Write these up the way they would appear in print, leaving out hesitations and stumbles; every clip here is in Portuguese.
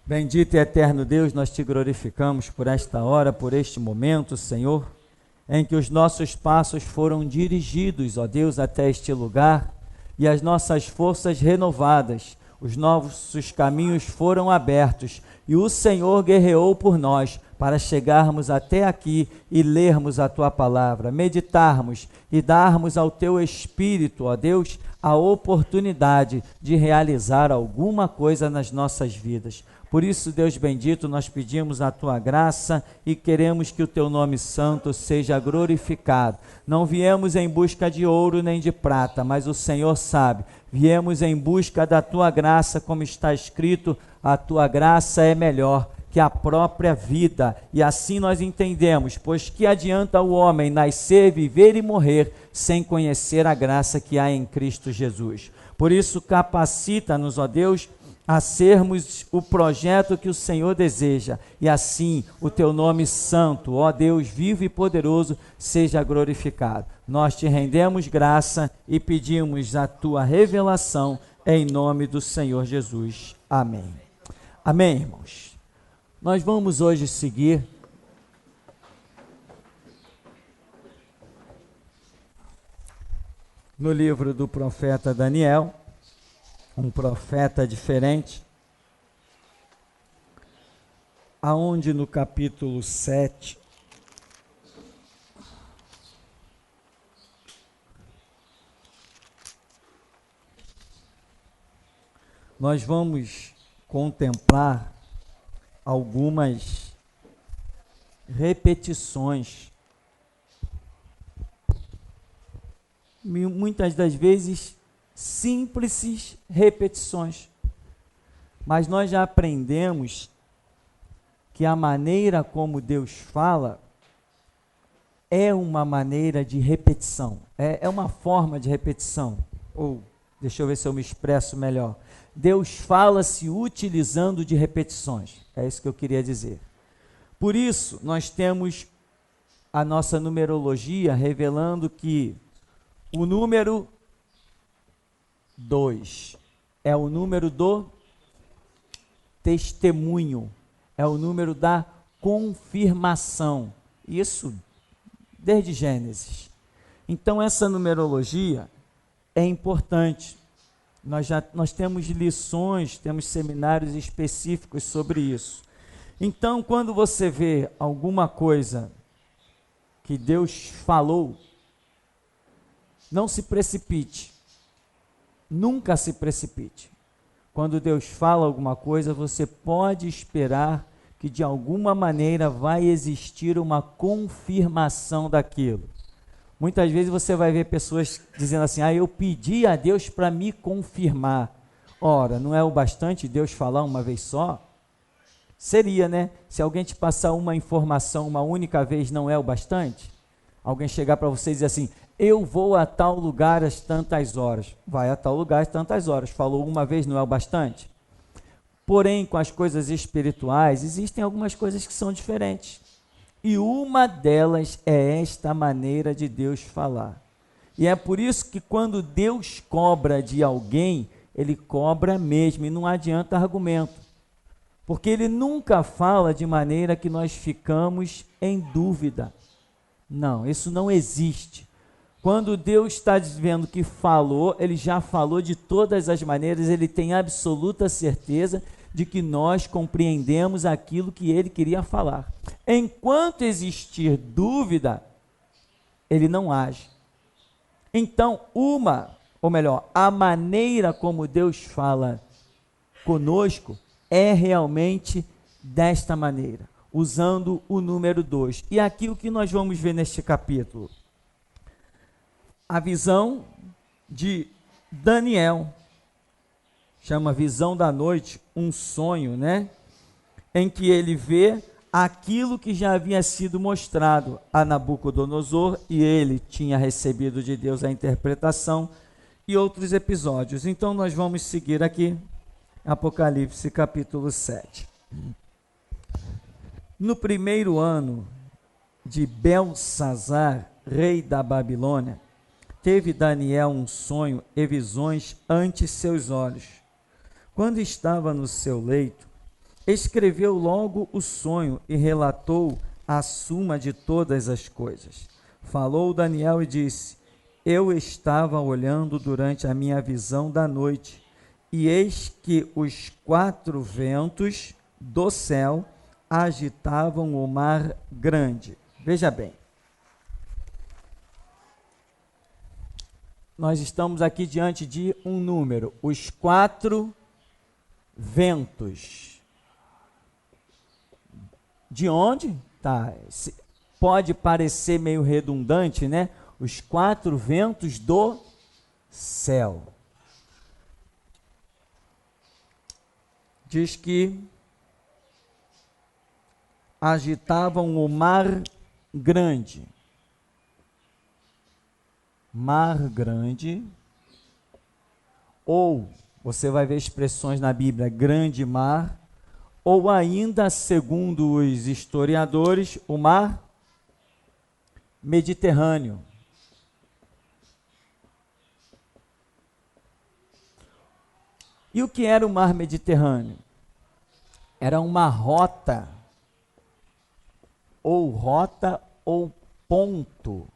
Bendito e eterno Deus, nós te glorificamos por esta hora, por este momento, Senhor, em que os nossos passos foram dirigidos, ó Deus, até este lugar e as nossas forças renovadas, os nossos caminhos foram abertos e o Senhor guerreou por nós para chegarmos até aqui e lermos a Tua palavra, meditarmos e darmos ao Teu Espírito, ó Deus, a oportunidade de realizar alguma coisa nas nossas vidas. Por isso, Deus bendito, nós pedimos a Tua graça e queremos que o Teu nome santo seja glorificado. Não viemos em busca de ouro nem de prata, mas o Senhor sabe, viemos em busca da Tua graça, como está escrito, a Tua graça é melhor que a própria vida, e assim nós entendemos, pois que adianta o homem nascer, viver e morrer, sem conhecer a graça que há em Cristo Jesus. Por isso, capacita-nos, ó Deus, a sermos o projeto que o Senhor deseja, e assim o Teu nome santo, ó Deus vivo e poderoso, seja glorificado. Nós te rendemos graça e pedimos a Tua revelação, em nome do Senhor Jesus. Amém. Amém, irmãos. Nós vamos hoje seguir no livro do profeta Daniel, um profeta diferente, aonde no capítulo 7, nós vamos contemplar algumas repetições, muitas das vezes simples repetições, mas nós já aprendemos que a maneira como Deus fala é uma maneira de repetição, é uma forma de repetição, ou deixa eu ver se eu me expresso melhor. Deus fala se utilizando de repetições, é isso que eu queria dizer. Por isso, nós temos a nossa numerologia revelando que o número 2 é o número do testemunho, é o número da confirmação, isso desde Gênesis. Então, essa numerologia é importante. Nós temos lições, temos seminários específicos sobre isso. Então, quando você vê alguma coisa que Deus falou, não se precipite. Nunca se precipite. Quando Deus fala alguma coisa, você pode esperar que de alguma maneira vai existir uma confirmação daquilo. Muitas vezes você vai ver pessoas dizendo assim, eu pedi a Deus para me confirmar. Ora, não é o bastante Deus falar uma vez só? Seria, né? Se alguém te passar uma informação uma única vez, não é o bastante? Alguém chegar para você e dizer assim, eu vou a tal lugar às tantas horas. Vai a tal lugar às tantas horas. Falou uma vez, não é o bastante? Porém, com as coisas espirituais, existem algumas coisas que são diferentes. E uma delas é esta maneira de Deus falar. E é por isso que quando Deus cobra de alguém, Ele cobra mesmo, e não adianta argumento. Porque Ele nunca fala de maneira que nós ficamos em dúvida. Não, isso não existe. Quando Deus está dizendo que falou, Ele já falou de todas as maneiras, Ele tem absoluta certeza de que nós compreendemos aquilo que Ele queria falar. Enquanto existir dúvida, Ele não age. Então, a maneira como Deus fala conosco é realmente desta maneira, usando o número 2. E aqui o que nós vamos ver neste capítulo? A visão de Daniel, chama visão da noite, um sonho, né? Em que ele vê aquilo que já havia sido mostrado a Nabucodonosor, e ele tinha recebido de Deus a interpretação, e outros episódios. Então nós vamos seguir aqui, Apocalipse capítulo 7. No primeiro ano de Belsazar, rei da Babilônia, teve Daniel um sonho e visões ante seus olhos. Quando estava no seu leito, escreveu logo o sonho e relatou a suma de todas as coisas. Falou Daniel e disse: eu estava olhando durante a minha visão da noite, e eis que os 4 ventos do céu agitavam o mar grande. Veja bem, nós estamos aqui diante de um número, os 4 ventos. De onde? Tá, pode parecer meio redundante, né? Os 4 ventos do céu. Diz que agitavam o mar grande. Mar grande. Ou, você vai ver expressões na Bíblia, grande mar. Ou ainda, segundo os historiadores, o mar Mediterrâneo. E o que era o mar Mediterrâneo? Era uma rota ou ponto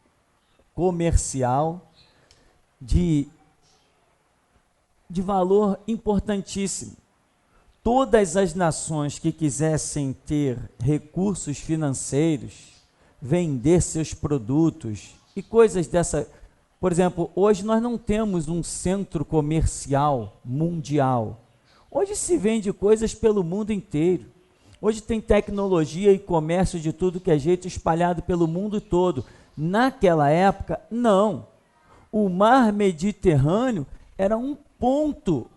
comercial de valor importantíssimo. Todas as nações que quisessem ter recursos financeiros, vender seus produtos e coisas dessa. Por exemplo, hoje nós não temos um centro comercial mundial. Hoje se vende coisas pelo mundo inteiro. Hoje tem tecnologia e comércio de tudo que é jeito espalhado pelo mundo todo. Naquela época, não. O mar Mediterrâneo era um ponto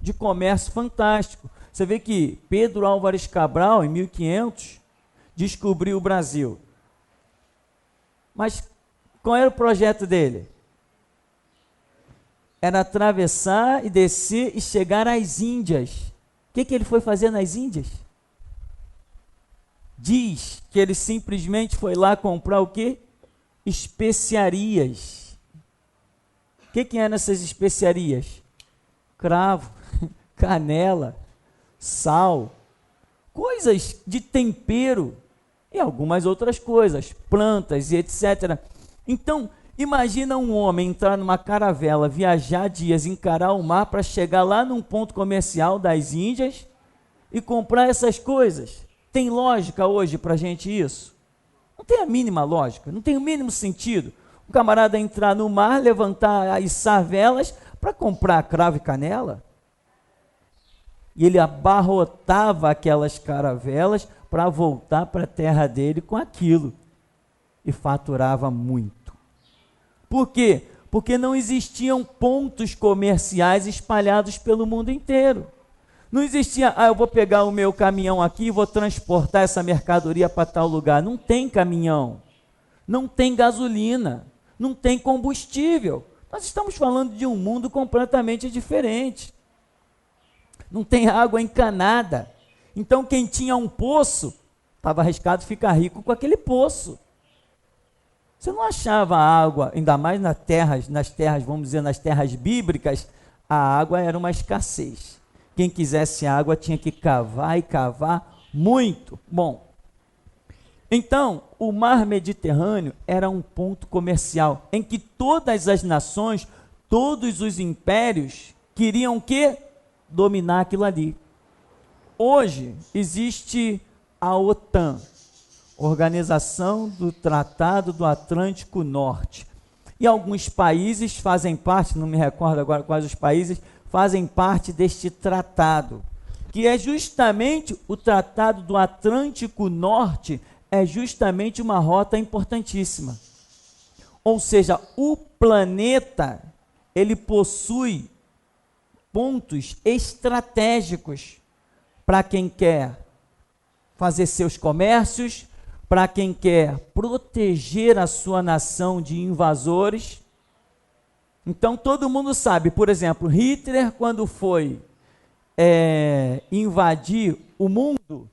de comércio fantástico. Você vê que Pedro Álvares Cabral, em 1500, descobriu o Brasil. Mas qual era o projeto dele? Era atravessar e descer e chegar às Índias. O que ele foi fazer nas Índias? Diz que ele simplesmente foi lá comprar o quê? Especiarias. O que eram essas especiarias? Cravo, canela, sal, coisas de tempero e algumas outras coisas, plantas e etc. Então, imagina um homem entrar numa caravela, viajar dias, encarar o mar para chegar lá num ponto comercial das Índias e comprar essas coisas. Tem lógica hoje para a gente isso? Não tem a mínima lógica, não tem o mínimo sentido. Um camarada entrar no mar, levantar, içar velas para comprar cravo e canela. E ele abarrotava aquelas caravelas para voltar para a terra dele com aquilo. E faturava muito. Por quê? Porque não existiam pontos comerciais espalhados pelo mundo inteiro. Não existia, eu vou pegar o meu caminhão aqui e vou transportar essa mercadoria para tal lugar. Não tem caminhão, não tem gasolina, não tem combustível. Nós estamos falando de um mundo completamente diferente. Não tem água encanada. Então quem tinha um poço, estava arriscado ficar rico com aquele poço. Você não achava água, ainda mais nas terras, vamos dizer, nas terras bíblicas, a água era uma escassez. Quem quisesse água tinha que cavar e cavar muito. Bom, então, o mar Mediterrâneo era um ponto comercial em que todas as nações, todos os impérios queriam o quê? Dominar aquilo ali. Hoje existe a OTAN, Organização do Tratado do Atlântico Norte. E alguns países fazem parte, não me recordo agora quais os países, fazem parte deste tratado, que é justamente o Tratado do Atlântico Norte, é justamente uma rota importantíssima. Ou seja, o planeta, ele possui pontos estratégicos para quem quer fazer seus comércios, para quem quer proteger a sua nação de invasores. Então, todo mundo sabe, por exemplo, Hitler, quando foi invadir o mundo,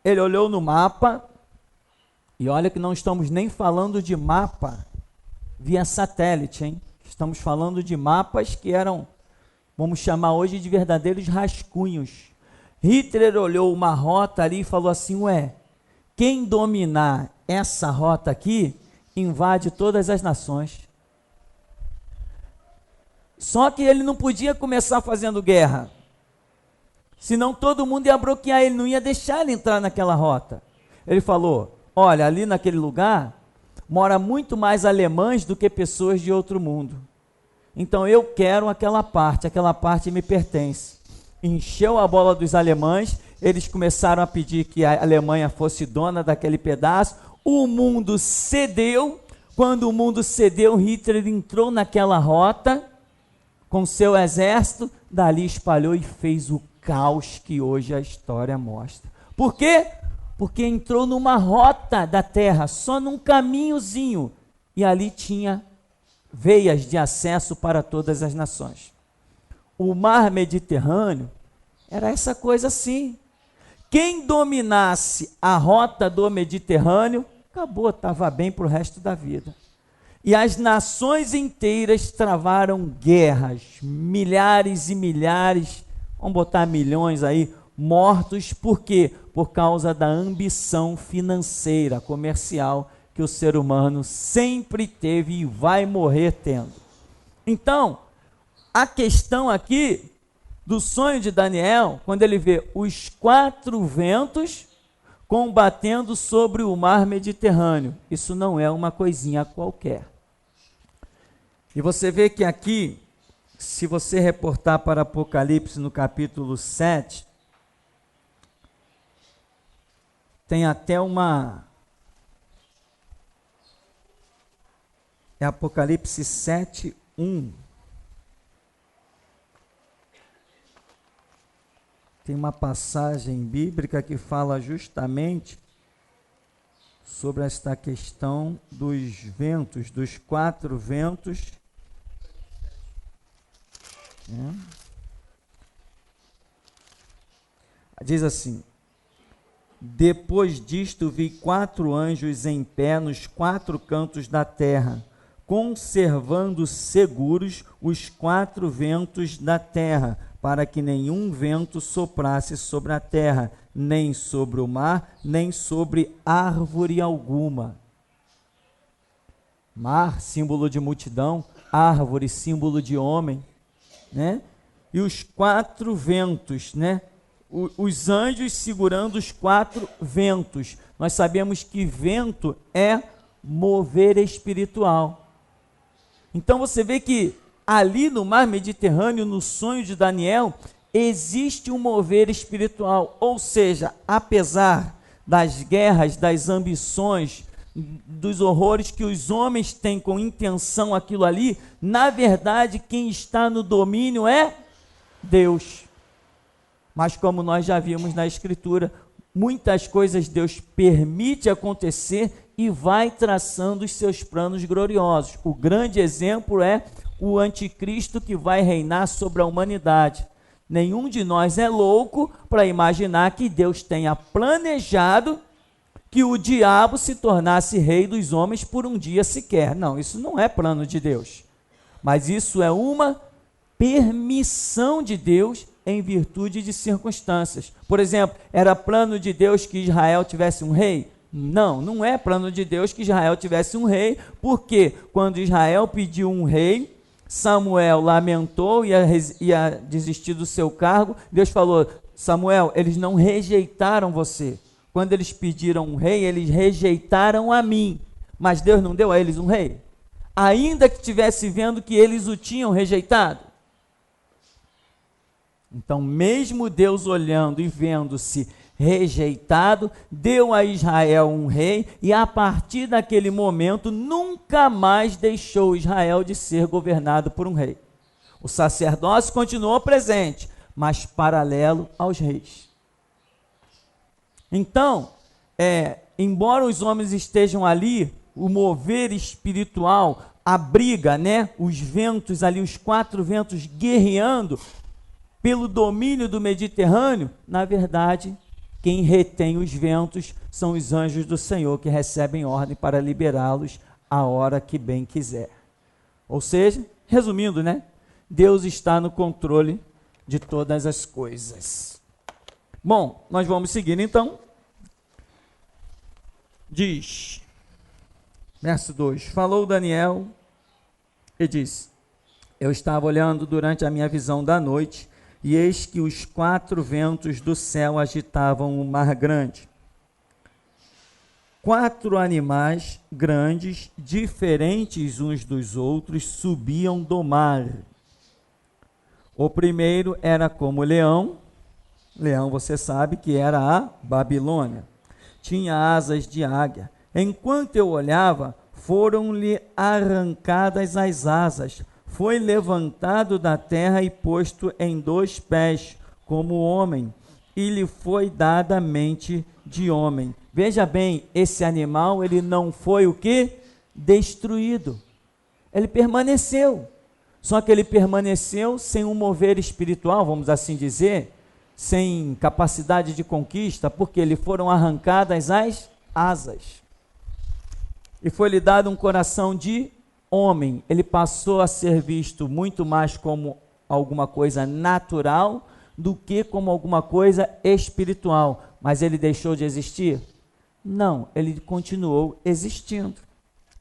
ele olhou no mapa, e olha que não estamos nem falando de mapa via satélite, hein? Estamos falando de mapas que eram, vamos chamar hoje de verdadeiros rascunhos. Hitler olhou uma rota ali e falou assim: ué, quem dominar essa rota aqui, invade todas as nações. Só que ele não podia começar fazendo guerra, senão todo mundo ia bloquear ele, não ia deixar ele entrar naquela rota. Ele falou: olha, ali naquele lugar mora muito mais alemães do que pessoas de outro mundo. Então eu quero aquela parte me pertence. Encheu a bola dos alemães, eles começaram a pedir que a Alemanha fosse dona daquele pedaço, o mundo cedeu. Quando o mundo cedeu, Hitler entrou naquela rota com seu exército, dali espalhou e fez o caos que hoje a história mostra. Por quê? Porque entrou numa rota da terra, só num caminhozinho, e ali tinha veias de acesso para todas as nações. O mar Mediterrâneo era essa coisa assim. Quem dominasse a rota do Mediterrâneo, acabou, estava bem para o resto da vida. E as nações inteiras travaram guerras, milhares e milhares, vamos botar milhões aí, mortos. Por quê? Por causa da ambição financeira, comercial, que o ser humano sempre teve e vai morrer tendo. Então, a questão aqui do sonho de Daniel, quando ele vê os 4 ventos combatendo sobre o mar Mediterrâneo, isso não é uma coisinha qualquer. E você vê que aqui, se você reportar para Apocalipse no capítulo 7, tem até uma... É Apocalipse 7, 1. Tem uma passagem bíblica que fala justamente sobre esta questão dos ventos, dos 4 ventos. Diz assim: depois disto vi 4 anjos em pé nos 4 cantos da terra, conservando seguros os 4 ventos da terra, para que nenhum vento soprasse sobre a terra, nem sobre o mar, nem sobre árvore alguma. Mar, símbolo de multidão; árvore, símbolo de homem, né? E os 4 ventos, né? Os anjos segurando os 4 ventos. Nós sabemos que vento é mover espiritual. Então você vê que ali no mar Mediterrâneo, no sonho de Daniel, existe um mover espiritual. Ou seja, apesar das guerras, das ambições, dos horrores que os homens têm com intenção aquilo ali, na verdade quem está no domínio é Deus. Mas como nós já vimos na Escritura, muitas coisas Deus permite acontecer e vai traçando os seus planos gloriosos. O grande exemplo é o anticristo que vai reinar sobre a humanidade. Nenhum de nós é louco para imaginar que Deus tenha planejado que o diabo se tornasse rei dos homens por um dia sequer. Não, isso não é plano de Deus. Mas isso é uma permissão de Deus em virtude de circunstâncias. Por exemplo, era plano de Deus que Israel tivesse um rei? Não, não é plano de Deus que Israel tivesse um rei, porque quando Israel pediu um rei, Samuel lamentou e ia desistir do seu cargo. Deus falou: Samuel, eles não rejeitaram você. Quando eles pediram um rei, eles rejeitaram a mim. Mas Deus não deu a eles um rei? Ainda que estivesse vendo que eles o tinham rejeitado. Então, mesmo Deus olhando e vendo-se rejeitado, deu a Israel um rei, e a partir daquele momento nunca mais deixou Israel de ser governado por um rei. O sacerdócio continuou presente, mas paralelo aos reis. Então, embora os homens estejam ali, o mover espiritual, a briga, né? Os ventos ali, os 4 ventos guerreando pelo domínio do Mediterrâneo, na verdade, quem retém os ventos são os anjos do Senhor, que recebem ordem para liberá-los a hora que bem quiser. Ou seja, resumindo, né? Deus está no controle de todas as coisas. Bom, nós vamos seguir então. Diz, verso 2: Falou Daniel e disse: Eu estava olhando durante a minha visão da noite, e eis que os 4 ventos do céu agitavam o mar grande. 4 animais grandes, diferentes uns dos outros, subiam do mar. O primeiro era como leão. Leão, você sabe que era a Babilônia. Tinha asas de águia. Enquanto eu olhava, foram-lhe arrancadas as asas. Foi levantado da terra e posto em 2 pés, como homem, e lhe foi dada mente de homem. Veja bem, esse animal, ele não foi o quê? Destruído. Ele permaneceu. Só que ele permaneceu sem um mover espiritual, vamos assim dizer, sem capacidade de conquista, porque lhe foram arrancadas as asas. E foi-lhe dado um coração de homem. Ele passou a ser visto muito mais como alguma coisa natural do que como alguma coisa espiritual. Mas ele deixou de existir? Não, ele continuou existindo.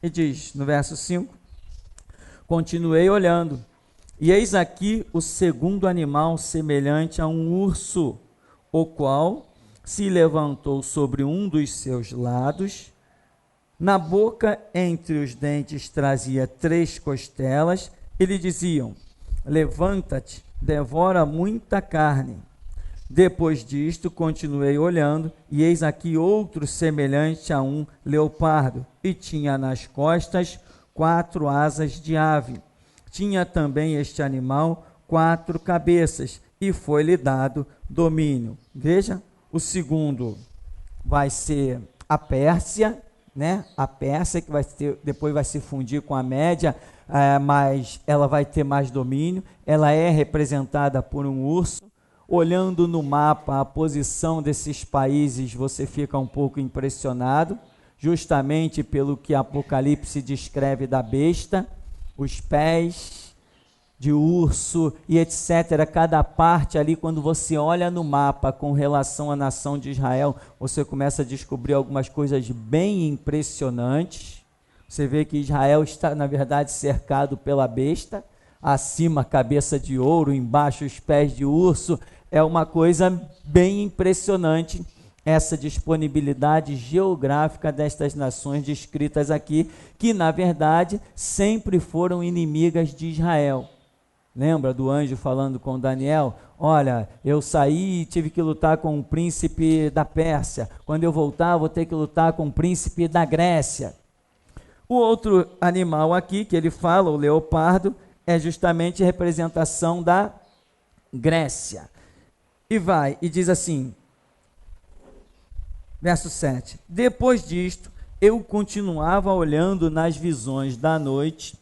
E diz no verso 5: Continuei olhando, e eis aqui o segundo animal semelhante a um urso, o qual se levantou sobre um dos seus lados. Na boca, entre os dentes, trazia 3 costelas, e lhe diziam: Levanta-te, devora muita carne. Depois disto, continuei olhando, e eis aqui outro semelhante a um leopardo, e tinha nas costas 4 asas de ave. Tinha também este animal 4 cabeças, e foi-lhe dado domínio. Veja, o segundo vai ser a Pérsia, né? A Pérsia, que depois vai se fundir com a Média, mas ela vai ter mais domínio. Ela é representada por um urso. Olhando no mapa a posição desses países, você fica um pouco impressionado, justamente pelo que Apocalipse descreve da besta, os pés de urso e etc. Cada parte ali, quando você olha no mapa com relação à nação de Israel, você começa a descobrir algumas coisas bem impressionantes. Você vê que Israel está, na verdade, cercado pela besta, acima cabeça de ouro, embaixo os pés de urso. É uma coisa bem impressionante essa disponibilidade geográfica destas nações descritas aqui, que na verdade sempre foram inimigas de Israel. Lembra do anjo falando com Daniel? Olha, eu saí e tive que lutar com o príncipe da Pérsia. Quando eu voltar, vou ter que lutar com o príncipe da Grécia. O outro animal aqui que ele fala, o leopardo, é justamente a representação da Grécia. E vai, e diz assim, verso 7: Depois disto, eu continuava olhando nas visões da noite,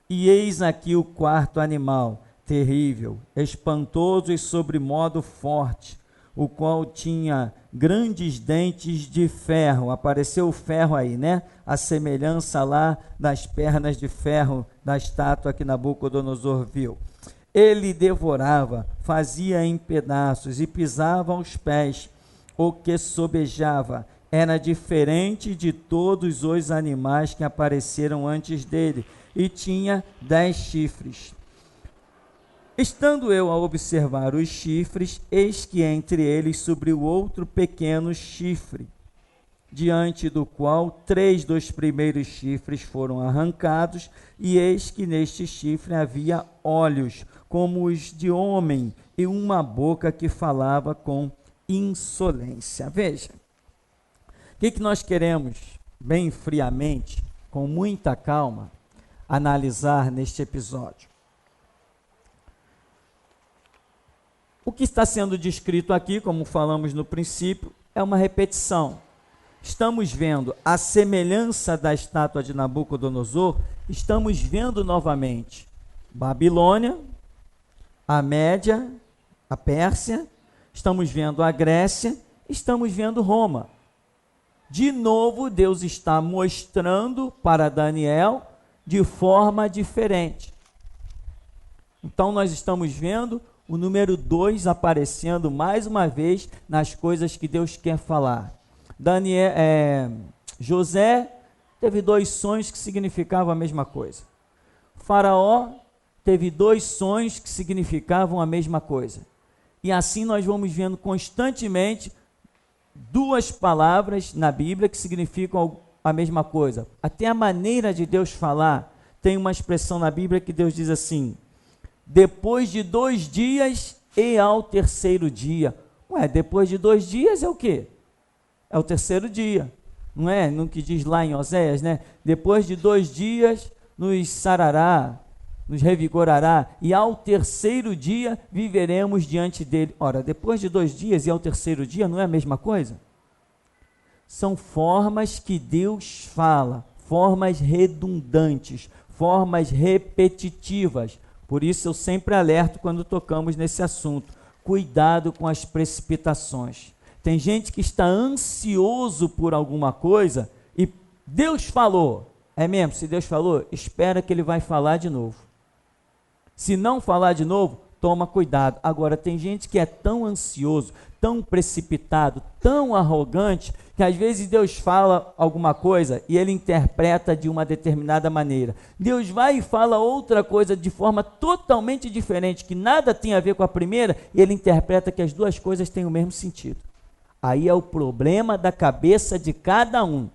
e eis aqui o 4º animal, terrível, espantoso e sobremodo forte, o qual tinha grandes dentes de ferro. Apareceu o ferro aí, né? A semelhança lá das pernas de ferro da estátua que Nabucodonosor viu. Ele devorava, fazia em pedaços e pisava aos pés o que sobejava. Era diferente de todos os animais que apareceram antes dele, e tinha 10 chifres. Estando eu a observar os chifres, eis que entre eles subiu outro pequeno chifre, diante do qual 3 dos primeiros chifres foram arrancados, e eis que neste chifre havia olhos, como os de homem, e uma boca que falava com insolência. Veja, o que nós queremos, bem friamente, com muita calma, analisar neste episódio? O que está sendo descrito aqui, como falamos no princípio, é uma repetição. Estamos vendo a semelhança da estátua de Nabucodonosor, estamos vendo novamente Babilônia, a Média, a Pérsia, estamos vendo a Grécia, estamos vendo Roma. De novo, Deus está mostrando para Daniel de forma diferente. Então, nós estamos vendo o número 2 aparecendo mais uma vez nas coisas que Deus quer falar. José teve 2 sonhos que significavam a mesma coisa. Faraó teve 2 sonhos que significavam a mesma coisa. E assim nós vamos vendo constantemente 2 palavras na Bíblia que significam a mesma coisa. Até a maneira de Deus falar, tem uma expressão na Bíblia que Deus diz assim: depois de 2 dias e ao 3º dia. Ué, depois de 2 dias é o quê? É o 3º dia. Não é? No que diz lá em Oséias, né? Depois de 2 dias nos sarará, nos revigorará, e ao 3º dia viveremos diante dele. Ora, depois de 2 dias e ao 3º dia não é a mesma coisa? São formas que Deus fala, formas redundantes, formas repetitivas. Por isso eu sempre alerto quando tocamos nesse assunto. Cuidado com as precipitações. Tem gente que está ansioso por alguma coisa e Deus falou. É mesmo, se Deus falou, espera que ele vai falar de novo. Se não falar de novo, toma cuidado. Agora, tem gente que é tão ansioso, tão precipitado, tão arrogante, que às vezes Deus fala alguma coisa e ele interpreta de uma determinada maneira. Deus vai e fala outra coisa de forma totalmente diferente, que nada tem a ver com a primeira, e ele interpreta que as 2 coisas têm o mesmo sentido. Aí é o problema da cabeça de cada um.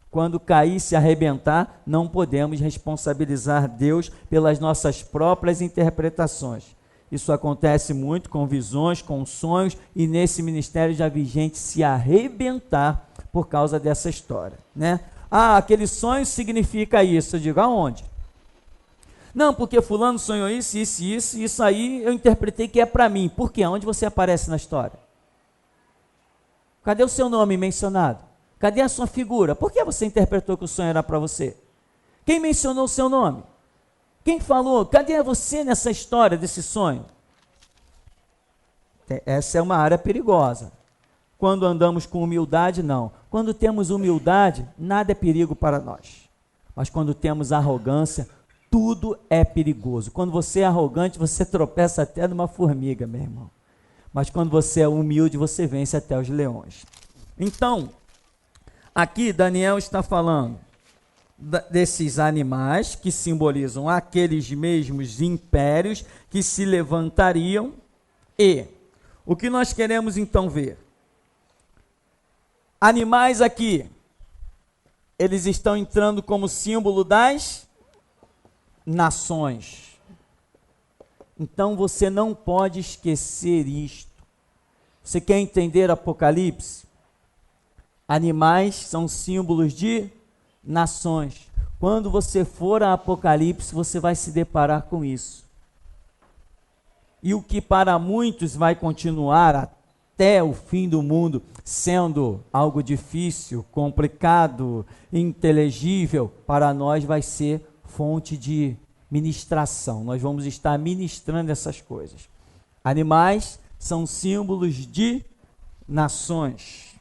Quando cair e se arrebentar, não podemos responsabilizar Deus pelas nossas próprias interpretações. Isso acontece muito com visões, com sonhos, e nesse ministério já vi gente se arrebentar por causa dessa história, né? Ah, aquele sonho significa isso. Eu digo, aonde? Não, porque fulano sonhou isso aí eu interpretei que é para mim. Por quê? Onde você aparece na história? Cadê o seu nome mencionado? Cadê a sua figura? Por que você interpretou que o sonho era para você? Quem mencionou o seu nome? Quem falou? Cadê você nessa história desse sonho? Essa é uma área perigosa. Quando andamos com humildade, não. Quando temos humildade, nada é perigo para nós. Mas quando temos arrogância, tudo é perigoso. Quando você é arrogante, você tropeça até numa formiga, meu irmão. Mas quando você é humilde, você vence até os leões. Então, aqui Daniel está falando desses animais que simbolizam aqueles mesmos impérios que se levantariam. E o que nós queremos então ver? Animais aqui, eles estão entrando como símbolo das nações. Então você não pode esquecer isto. Você quer entender Apocalipse? Animais são símbolos de nações. Quando você for a Apocalipse, você vai se deparar com isso. E o que para muitos vai continuar até o fim do mundo sendo algo difícil, complicado, inteligível, para nós vai ser fonte de ministração. Nós vamos estar ministrando essas coisas. Animais são símbolos de nações.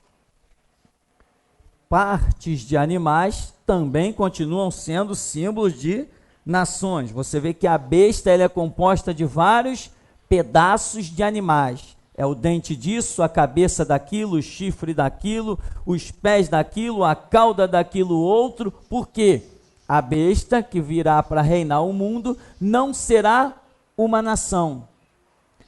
Partes de animais também continuam sendo símbolos de nações. Você vê que a besta ela é composta de vários pedaços de animais. É o dente disso, a cabeça daquilo, o chifre daquilo, os pés daquilo, a cauda daquilo outro. Por quê? A besta que virá para reinar o mundo não será uma nação.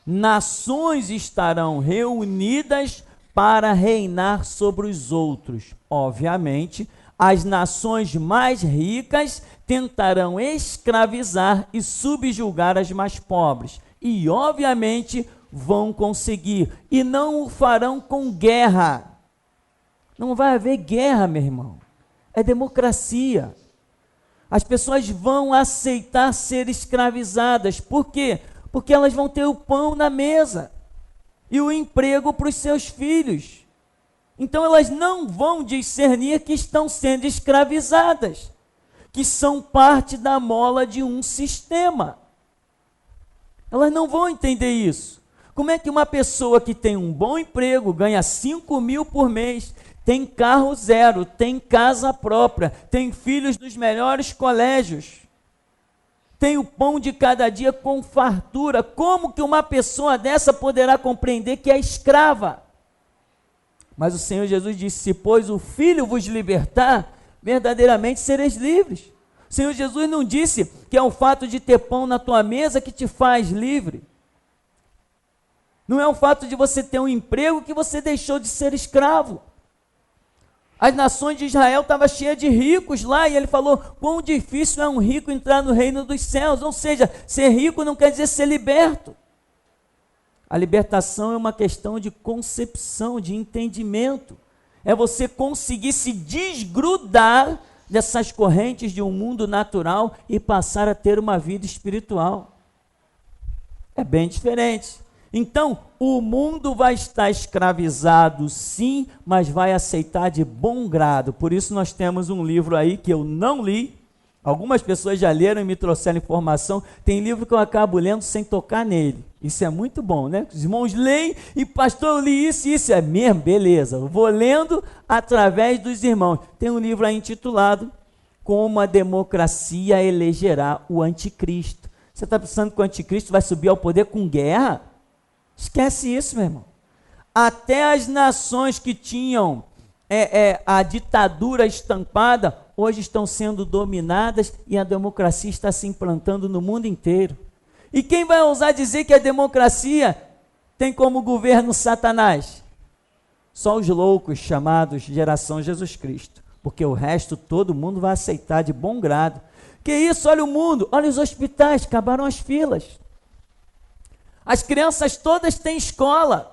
Nações estarão reunidas para reinar sobre os outros. Obviamente, as nações mais ricas tentarão escravizar e subjugar as mais pobres. E, obviamente, vão conseguir. E não o farão com guerra. Não vai haver guerra, meu irmão. É democracia. As pessoas vão aceitar ser escravizadas. Por quê? Porque elas vão ter o pão na mesa e o emprego para os seus filhos. Então elas não vão discernir que estão sendo escravizadas, que são parte da mola de um sistema. Elas não vão entender isso. Como é que uma pessoa que tem um bom emprego, ganha 5 mil por mês, tem carro zero, tem casa própria, tem filhos dos melhores colégios, tem o pão de cada dia com fartura. Como que uma pessoa dessa poderá compreender que é escrava? Mas o Senhor Jesus disse: se pois o Filho vos libertar, verdadeiramente sereis livres. O Senhor Jesus não disse que é o fato de ter pão na tua mesa que te faz livre. Não é o fato de você ter um emprego que você deixou de ser escravo. As nações de Israel estavam cheias de ricos lá, e ele falou: quão difícil é um rico entrar no reino dos céus. Ou seja, ser rico não quer dizer ser liberto. A libertação é uma questão de concepção, de entendimento. É você conseguir se desgrudar dessas correntes de um mundo natural e passar a ter uma vida espiritual. É bem diferente. Então, o mundo vai estar escravizado, sim, mas vai aceitar de bom grado. Por isso nós temos um livro aí que eu não li. Algumas pessoas já leram e me trouxeram informação. Tem livro que eu acabo lendo sem tocar nele. Isso é muito bom, né? Os irmãos leem e, pastor, eu li isso e isso. É mesmo? Beleza. Eu vou lendo através dos irmãos. Tem um livro aí intitulado Como a Democracia Elegerá o Anticristo. Você está pensando que o anticristo vai subir ao poder com guerra? Esquece isso, meu irmão. Até as nações que tinham a ditadura estampada, hoje estão sendo dominadas e a democracia está se implantando no mundo inteiro. E quem vai ousar dizer que a democracia tem como governo Satanás? Só os loucos chamados geração Jesus Cristo, porque o resto todo mundo vai aceitar de bom grado. Que isso? Olha o mundo, olha os hospitais, acabaram as filas. As crianças todas têm escola.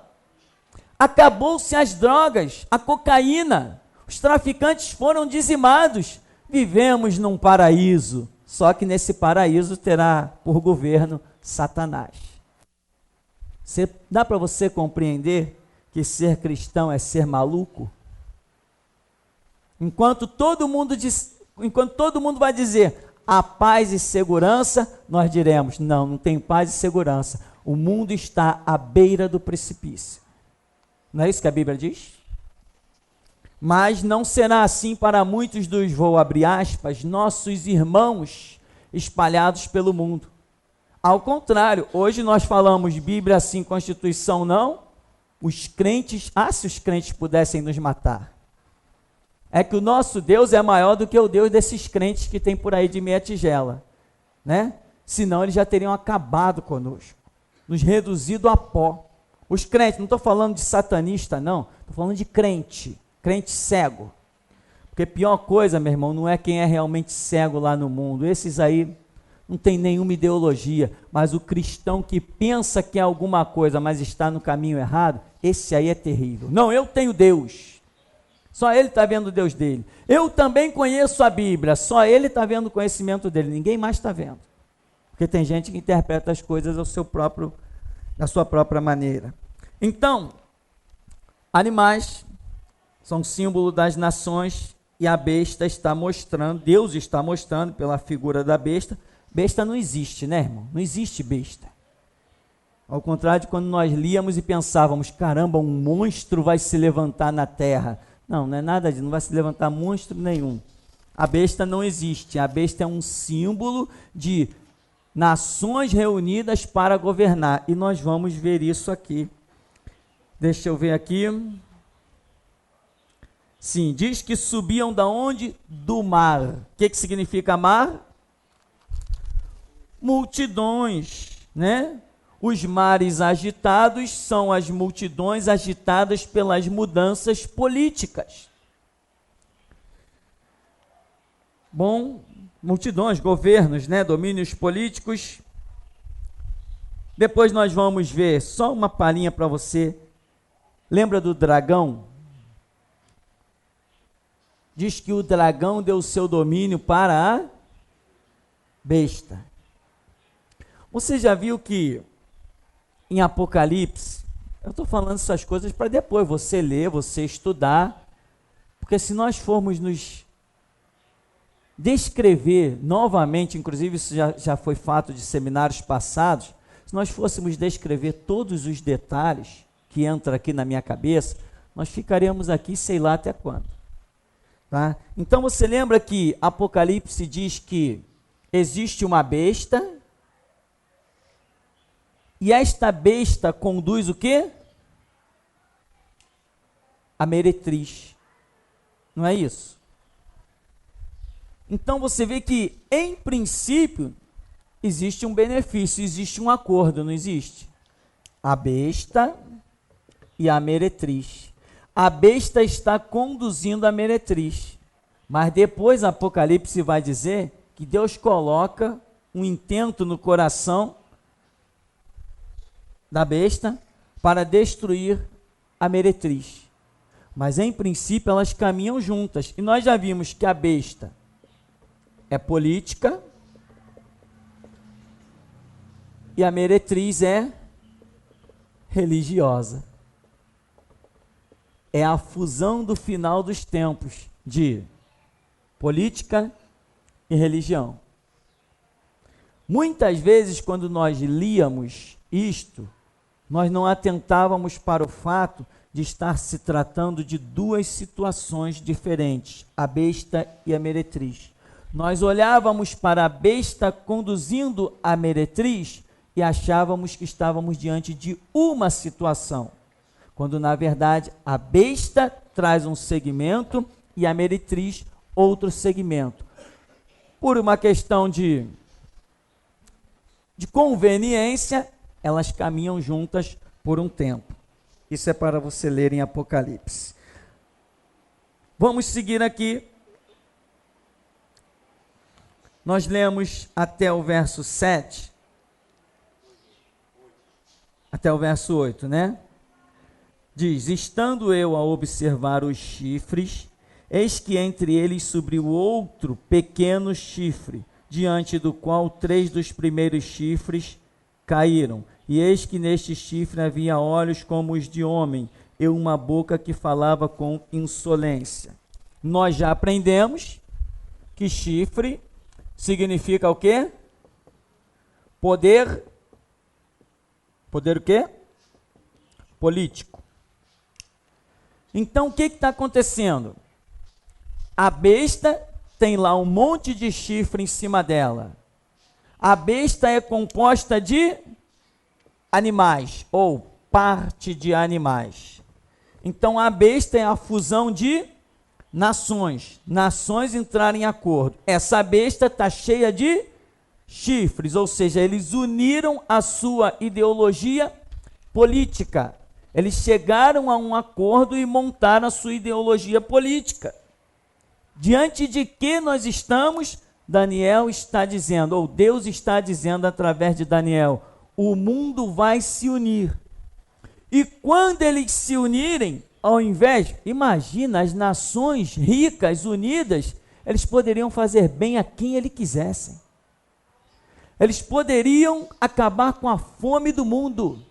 Acabou-se as drogas, a cocaína. Os traficantes foram dizimados. Vivemos num paraíso. Só que nesse paraíso terá por governo Satanás. Dá para você compreender que ser cristão é ser maluco? Enquanto todo mundo vai dizer a paz e segurança, nós diremos: não tem paz e segurança. O mundo está à beira do precipício. Não é isso que a Bíblia diz? Mas não será assim para muitos dos, vou abrir aspas, nossos irmãos espalhados pelo mundo. Ao contrário, hoje nós falamos Bíblia sim, Constituição não. Os crentes, se os crentes pudessem nos matar. É que o nosso Deus é maior do que o Deus desses crentes que tem por aí de meia tigela, né? Senão eles já teriam acabado conosco, nos reduzido a pó. Os crentes, não estou falando de satanista não, estou falando de crente cego. Porque pior coisa, meu irmão, não é quem é realmente cego lá no mundo. Esses aí não tem nenhuma ideologia, mas o cristão que pensa que é alguma coisa, mas está no caminho errado, esse aí é terrível. Não, eu tenho Deus. Só ele está vendo o Deus dele. Eu também conheço a Bíblia, só ele está vendo o conhecimento dele, ninguém mais está vendo. Porque tem gente que interpreta as coisas da sua própria maneira. Então, animais são símbolo das nações e a besta está mostrando, Deus está mostrando pela figura da besta. Besta não existe, né, irmão? Não existe besta. Ao contrário de quando nós líamos e pensávamos: caramba, um monstro vai se levantar na terra. Não, não é nada disso, não vai se levantar monstro nenhum. A besta não existe. A besta é um símbolo de nações reunidas para governar. E nós vamos ver isso aqui. Deixa eu ver aqui. Sim, diz que subiam da onde? Do mar. O que significa mar? Multidões, né? Os mares agitados são as multidões agitadas pelas mudanças políticas. Bom, multidões, governos, né? Domínios políticos. Depois nós vamos ver, só uma palhinha para você. Lembra do dragão? Diz que o dragão deu o seu domínio para a besta. Você já viu que em Apocalipse, eu estou falando essas coisas para depois você ler, você estudar, porque se nós formos nos descrever novamente, inclusive isso já foi fato de seminários passados, se nós fôssemos descrever todos os detalhes que entram aqui na minha cabeça, nós ficaríamos aqui sei lá até quando. Tá? Então você lembra que Apocalipse diz que existe uma besta, e esta besta conduz o quê? A meretriz. Não é isso? Então você vê que, em princípio, existe um benefício, existe um acordo, não existe? A besta e a meretriz. A besta está conduzindo a meretriz. Mas depois Apocalipse vai dizer que Deus coloca um intento no coração da besta para destruir a meretriz. Mas em princípio elas caminham juntas. E nós já vimos que a besta é política e a meretriz é religiosa. É a fusão do final dos tempos de política e religião. Muitas vezes, quando nós líamos isto, nós não atentávamos para o fato de estar se tratando de duas situações diferentes, a besta e a meretriz. Nós olhávamos para a besta conduzindo a meretriz e achávamos que estávamos diante de uma situação, quando na verdade a besta traz um segmento e a meretriz outro segmento. Por uma questão de conveniência, elas caminham juntas por um tempo. Isso é para você ler em Apocalipse. Vamos seguir aqui. Nós lemos até o verso 7. Até o verso 8, né? Diz: estando eu a observar os chifres, eis que entre eles subiu outro pequeno chifre, diante do qual 3 dos primeiros chifres caíram. E eis que neste chifre havia olhos como os de homem, e uma boca que falava com insolência. Nós já aprendemos que chifre significa o quê? Poder. Poder o quê? Político. Então o que está acontecendo? A besta tem lá um monte de chifre em cima dela. A besta é composta de animais, ou parte de animais. Então a besta é a fusão de nações. Nações entrarem em acordo. Essa besta está cheia de chifres, ou seja, eles uniram a sua ideologia política. Eles chegaram a um acordo e montaram a sua ideologia política. Diante de que nós estamos? Daniel está dizendo, ou Deus está dizendo através de Daniel, o mundo vai se unir. E quando eles se unirem, ao invés, imagina, as nações ricas, unidas, eles poderiam fazer bem a quem eles quisessem. Eles poderiam acabar com a fome do mundo.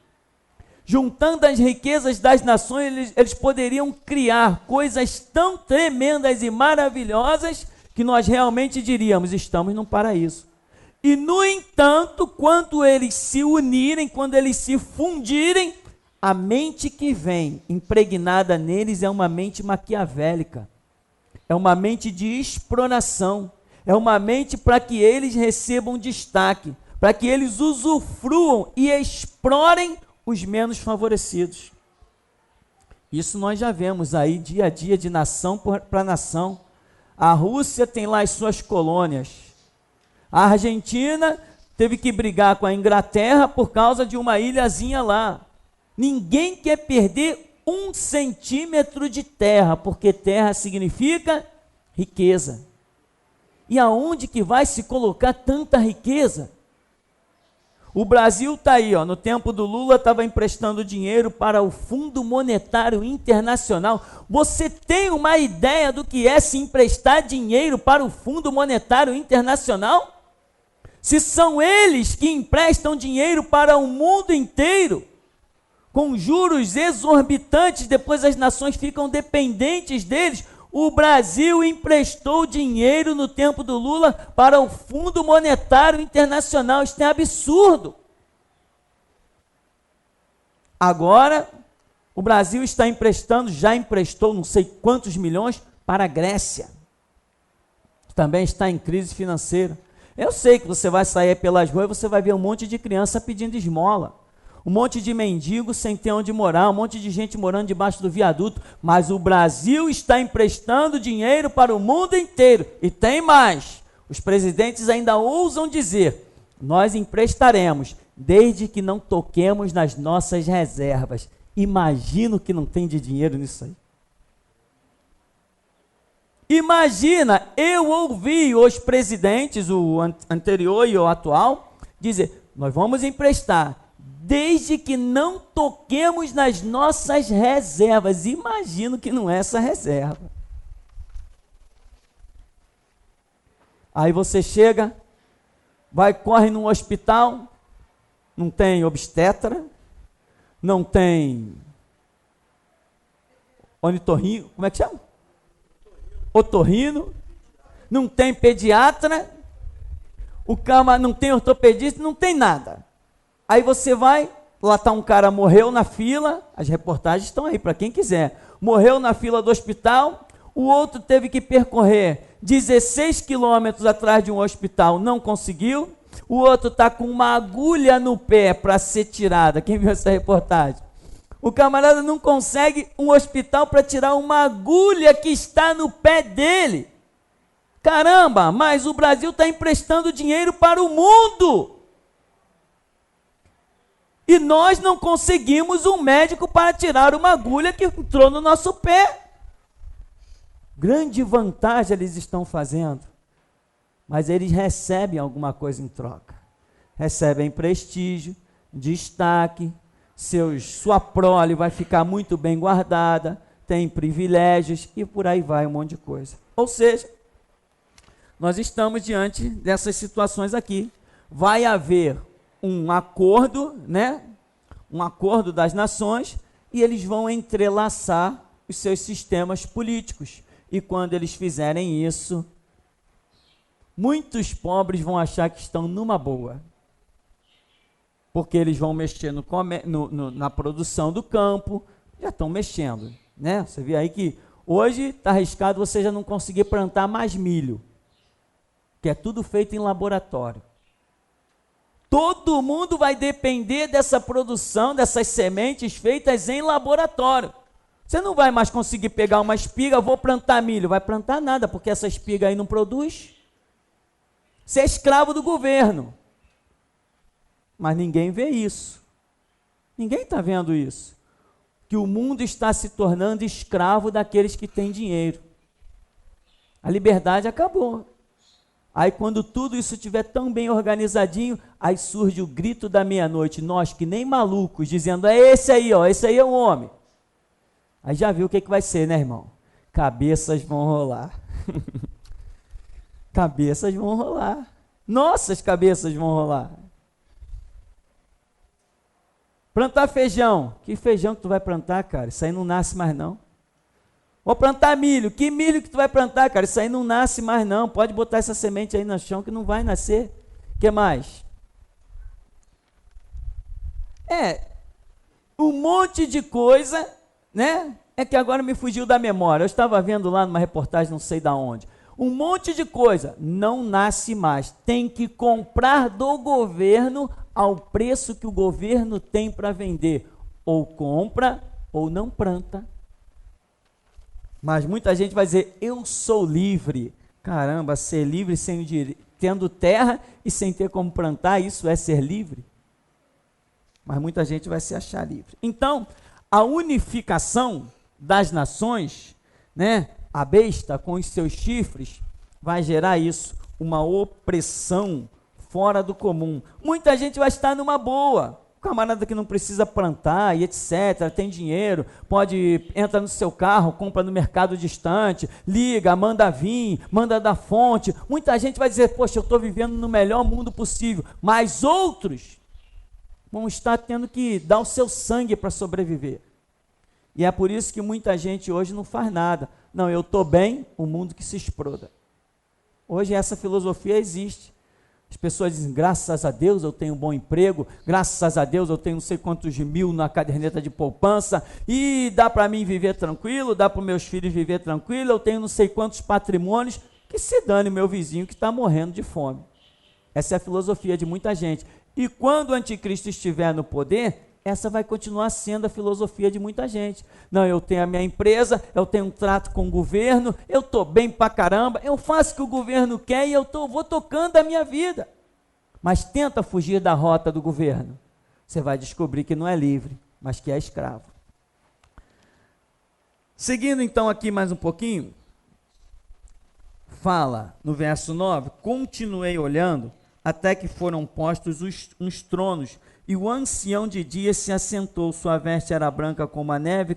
Juntando as riquezas das nações, eles poderiam criar coisas tão tremendas e maravilhosas que nós realmente diríamos, estamos num paraíso. E, no entanto, quando eles se unirem, quando eles se fundirem, a mente que vem impregnada neles é uma mente maquiavélica, é uma mente de exploração, é uma mente para que eles recebam destaque, para que eles usufruam e explorem os menos favorecidos. Isso nós já vemos aí dia a dia, de nação para nação. A Rússia tem lá as suas colônias. A Argentina teve que brigar com a Inglaterra por causa de uma ilhazinha lá. Ninguém quer perder 1 centímetro de terra, porque terra significa riqueza. E aonde que vai se colocar tanta riqueza? O Brasil está aí, ó, no tempo do Lula estava emprestando dinheiro para o Fundo Monetário Internacional. Você tem uma ideia do que é se emprestar dinheiro para o Fundo Monetário Internacional? Se são eles que emprestam dinheiro para o mundo inteiro, com juros exorbitantes, depois as nações ficam dependentes deles. O Brasil emprestou dinheiro no tempo do Lula para o Fundo Monetário Internacional. Isso é absurdo. Agora, o Brasil está emprestando, já emprestou não sei quantos milhões para a Grécia. Também está em crise financeira. Eu sei que você vai sair pelas ruas e você vai ver um monte de criança pedindo esmola, um monte de mendigo sem ter onde morar, um monte de gente morando debaixo do viaduto, mas o Brasil está emprestando dinheiro para o mundo inteiro. E tem mais, os presidentes ainda ousam dizer, nós emprestaremos, desde que não toquemos nas nossas reservas. Imagino que não tem de dinheiro nisso aí. Imagina, eu ouvi os presidentes, o anterior e o atual, dizer, nós vamos emprestar, desde que não toquemos nas nossas reservas. Imagino que não é essa reserva. Aí você chega, corre num hospital, não tem obstetra, não tem ornitorrino, como é que chama? Otorrino, não tem pediatra, não tem ortopedista, não tem nada. Aí você vai, lá está um cara, morreu na fila, as reportagens estão aí para quem quiser, morreu na fila do hospital, o outro teve que percorrer 16 quilômetros atrás de um hospital, não conseguiu, o outro está com uma agulha no pé para ser tirada, quem viu essa reportagem? O camarada não consegue um hospital para tirar uma agulha que está no pé dele. Caramba, mas o Brasil está emprestando dinheiro para o mundo. E nós não conseguimos um médico para tirar uma agulha que entrou no nosso pé. Grande vantagem eles estão fazendo. Mas eles recebem alguma coisa em troca. Recebem prestígio, destaque, sua prole vai ficar muito bem guardada, tem privilégios e por aí vai um monte de coisa. Ou seja, nós estamos diante dessas situações aqui. Vai haver um acordo, né? Um acordo das nações e eles vão entrelaçar os seus sistemas políticos. E quando eles fizerem isso, muitos pobres vão achar que estão numa boa. Porque eles vão mexer na produção do campo, já estão mexendo, né? Você vê aí que hoje está arriscado você já não conseguir plantar mais milho, que é tudo feito em laboratório. Todo mundo vai depender dessa produção, dessas sementes feitas em laboratório. Você não vai mais conseguir pegar uma espiga, vou plantar milho. Vai plantar nada, porque essa espiga aí não produz. Você é escravo do governo. Mas ninguém vê isso. Ninguém está vendo isso. Que o mundo está se tornando escravo daqueles que têm dinheiro. A liberdade acabou. Aí quando tudo isso estiver tão bem organizadinho, aí surge o grito da meia-noite, nós que nem malucos, dizendo, é esse aí, ó, esse aí é o homem. Aí já viu o que vai ser, né, irmão? Cabeças vão rolar. Cabeças vão rolar. Nossas cabeças vão rolar. Plantar feijão. Que feijão que tu vai plantar, cara? Isso aí não nasce mais não. Vou plantar milho. Que milho que tu vai plantar, cara? Isso aí não nasce mais não. Pode botar essa semente aí no chão que não vai nascer. O que mais? Um monte de coisa, né? É que agora me fugiu da memória. Eu estava vendo lá numa reportagem, não sei da onde. Um monte de coisa não nasce mais. Tem que comprar do governo ao preço que o governo tem para vender. Ou compra ou não planta. Mas muita gente vai dizer, eu sou livre. Caramba, ser livre tendo terra e sem ter como plantar, isso é ser livre? Mas muita gente vai se achar livre. Então, a unificação das nações, né? A besta com os seus chifres vai gerar isso, uma opressão fora do comum. Muita gente vai estar numa boa. O camarada que não precisa plantar e etc, tem dinheiro, entra no seu carro, compra no mercado distante, liga, manda vir, manda da fonte. Muita gente vai dizer, poxa, eu estou vivendo no melhor mundo possível. Mas outros vão estar tendo que dar o seu sangue para sobreviver. E é por isso que muita gente hoje não faz nada. Não, eu estou bem, o mundo que se exploda. Hoje essa filosofia existe. As pessoas dizem, graças a Deus eu tenho um bom emprego, graças a Deus eu tenho não sei quantos mil na caderneta de poupança, e dá para mim viver tranquilo, dá para os meus filhos viver tranquilo, eu tenho não sei quantos patrimônios, que se dane o meu vizinho que está morrendo de fome. Essa é a filosofia de muita gente. E quando o anticristo estiver no poder, essa vai continuar sendo a filosofia de muita gente. Não, eu tenho a minha empresa, eu tenho um trato com o governo, eu estou bem pra caramba, eu faço o que o governo quer e vou tocando a minha vida. Mas tenta fugir da rota do governo. Você vai descobrir que não é livre, mas que é escravo. Seguindo então aqui mais um pouquinho, fala no verso 9, continuei olhando até que foram postos uns tronos, e o ancião de dias se assentou, sua veste era branca como a neve,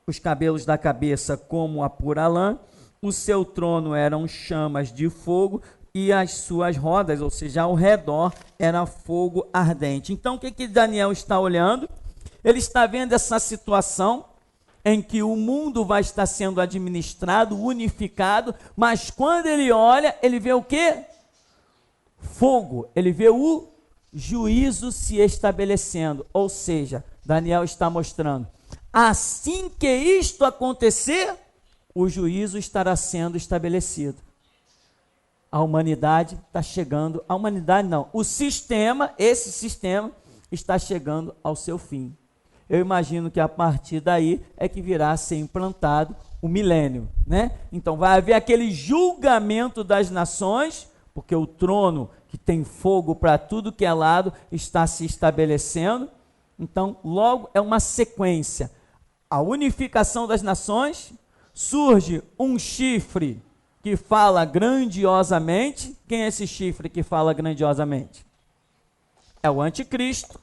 os cabelos da cabeça como a pura lã, o seu trono eram chamas de fogo, e as suas rodas, ou seja, ao redor, era fogo ardente. Então, o que Daniel está olhando? Ele está vendo essa situação em que o mundo vai estar sendo administrado, unificado, mas quando ele olha, ele vê o quê? Fogo. Ele vê o juízo se estabelecendo. Ou seja, Daniel está mostrando, assim que isto acontecer, o juízo estará sendo estabelecido. A humanidade está chegando, a humanidade não, o sistema, esse sistema está chegando ao seu fim. Eu imagino que a partir daí é que virá a ser implantado o milênio, né? Então vai haver aquele julgamento das nações, porque o trono que tem fogo para tudo que é lado está se estabelecendo. Então logo é uma sequência. A unificação das nações, surge um chifre que fala grandiosamente. Quem é esse chifre que fala grandiosamente? É o anticristo.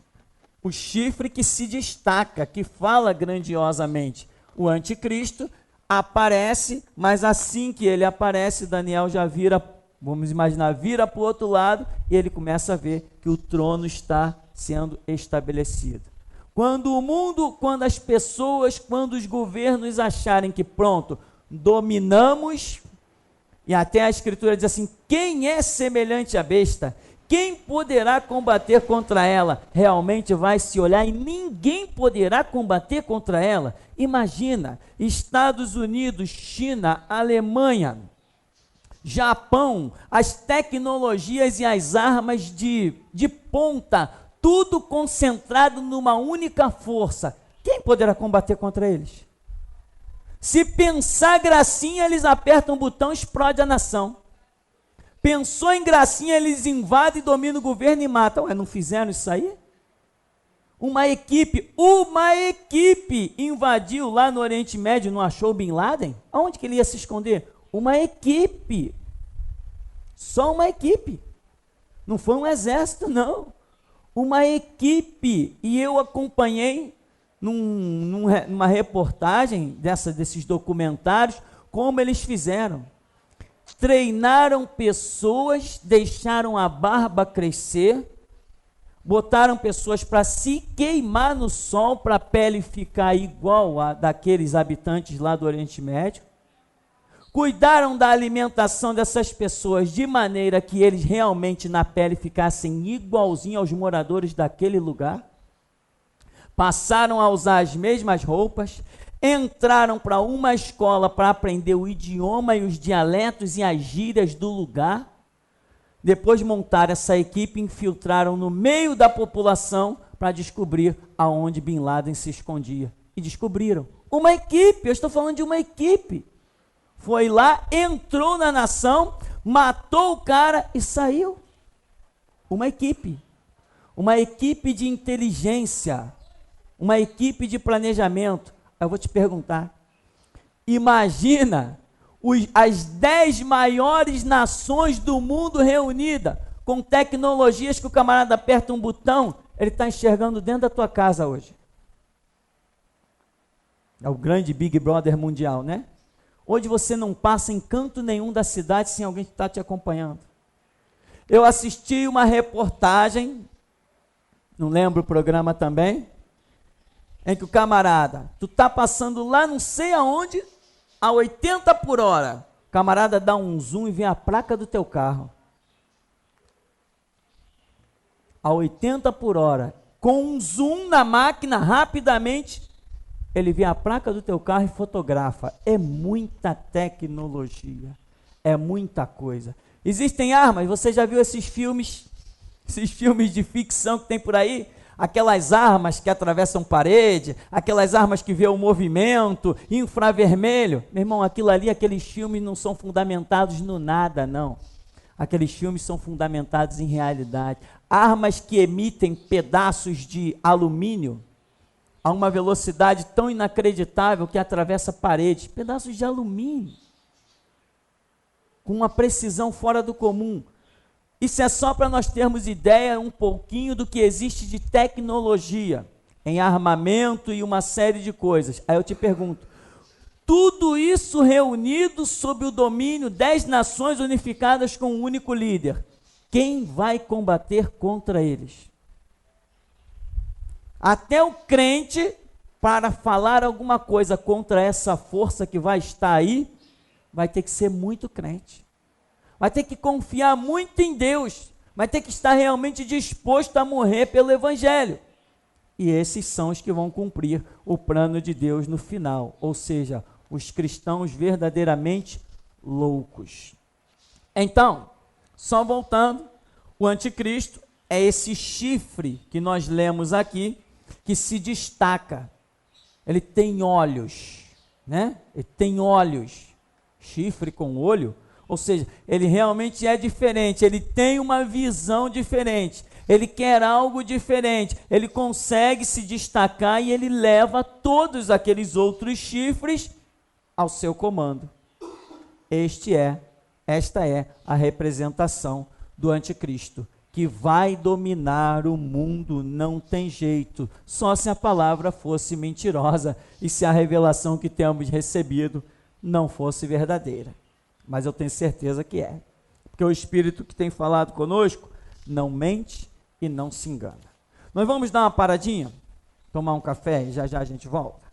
O chifre que se destaca, que fala grandiosamente. O anticristo aparece, mas assim que ele aparece, Daniel já vira, vamos imaginar, vira para o outro lado e ele começa a ver que o trono está sendo estabelecido. Quando o mundo, quando as pessoas, quando os governos acharem que pronto, dominamos, e até a Escritura diz assim, quem é semelhante à besta? Quem poderá combater contra ela? Realmente vai se olhar e ninguém poderá combater contra ela. Imagina, Estados Unidos, China, Alemanha, Japão, as tecnologias e as armas de ponta, tudo concentrado numa única força. Quem poderá combater contra eles? Se pensar gracinha, eles apertam o botão e explode a nação. Pensou em gracinha, eles invadem, dominam o governo e matam. Ué, não fizeram isso aí? Uma equipe invadiu lá no Oriente Médio, não achou Bin Laden? Aonde que ele ia se esconder? Uma equipe. Só uma equipe. Não foi um exército, não. Uma equipe. E eu acompanhei numa reportagem desses documentários como eles fizeram. Treinaram pessoas, deixaram a barba crescer, botaram pessoas para se queimar no sol, para a pele ficar igual a daqueles habitantes lá do Oriente Médio. Cuidaram da alimentação dessas pessoas de maneira que eles realmente na pele ficassem igualzinho aos moradores daquele lugar. Passaram a usar as mesmas roupas, entraram para uma escola para aprender o idioma e os dialetos e as gírias do lugar. Depois montaram essa equipe, infiltraram no meio da população para descobrir aonde Bin Laden se escondia. E descobriram. Uma equipe, eu estou falando de uma equipe. Foi lá, entrou na nação, matou o cara e saiu. Uma equipe de inteligência, uma equipe de planejamento. Eu vou te perguntar, imagina as 10 maiores nações do mundo reunidas, com tecnologias que o camarada aperta um botão, ele está enxergando dentro da tua casa hoje. É o grande Big Brother mundial, né? Hoje você não passa em canto nenhum da cidade sem alguém que está te acompanhando. Eu assisti uma reportagem, não lembro o programa também, em que o camarada, tu tá passando lá não sei aonde, a 80 por hora, o camarada dá um zoom e vê a placa do teu carro. A 80 por hora, com um zoom na máquina, rapidamente, ele vê a placa do teu carro e fotografa. É muita tecnologia, é muita coisa. Existem armas, você já viu esses filmes de ficção que tem por aí? Aquelas armas que atravessam parede, aquelas armas que vê o movimento, infravermelho. Meu irmão, aquilo ali, aqueles filmes não são fundamentados no nada, não. Aqueles filmes são fundamentados em realidade. Armas que emitem pedaços de alumínio a uma velocidade tão inacreditável que atravessa paredes. Pedaços de alumínio. Com uma precisão fora do comum. Isso é só para nós termos ideia um pouquinho do que existe de tecnologia em armamento e uma série de coisas. Aí eu te pergunto, tudo isso reunido sob o domínio 10 nações unificadas com um único líder, quem vai combater contra eles? Até o crente, para falar alguma coisa contra essa força que vai estar aí, vai ter que ser muito crente. Vai ter que confiar muito em Deus, vai ter que estar realmente disposto a morrer pelo Evangelho. E esses são os que vão cumprir o plano de Deus no final, ou seja, os cristãos verdadeiramente loucos. Então, só voltando, o anticristo é esse chifre que nós lemos aqui, que se destaca. Ele tem olhos, né? Ele tem olhos, chifre com olho. Ou seja, ele realmente é diferente, ele tem uma visão diferente, ele quer algo diferente, ele consegue se destacar e ele leva todos aqueles outros chifres ao seu comando. Esta é a representação do anticristo, que vai dominar o mundo, não tem jeito, só se a palavra fosse mentirosa e se a revelação que temos recebido não fosse verdadeira. Mas eu tenho certeza que é, porque o Espírito que tem falado conosco não mente e não se engana. Nós vamos dar uma paradinha, tomar um café e já já a gente volta.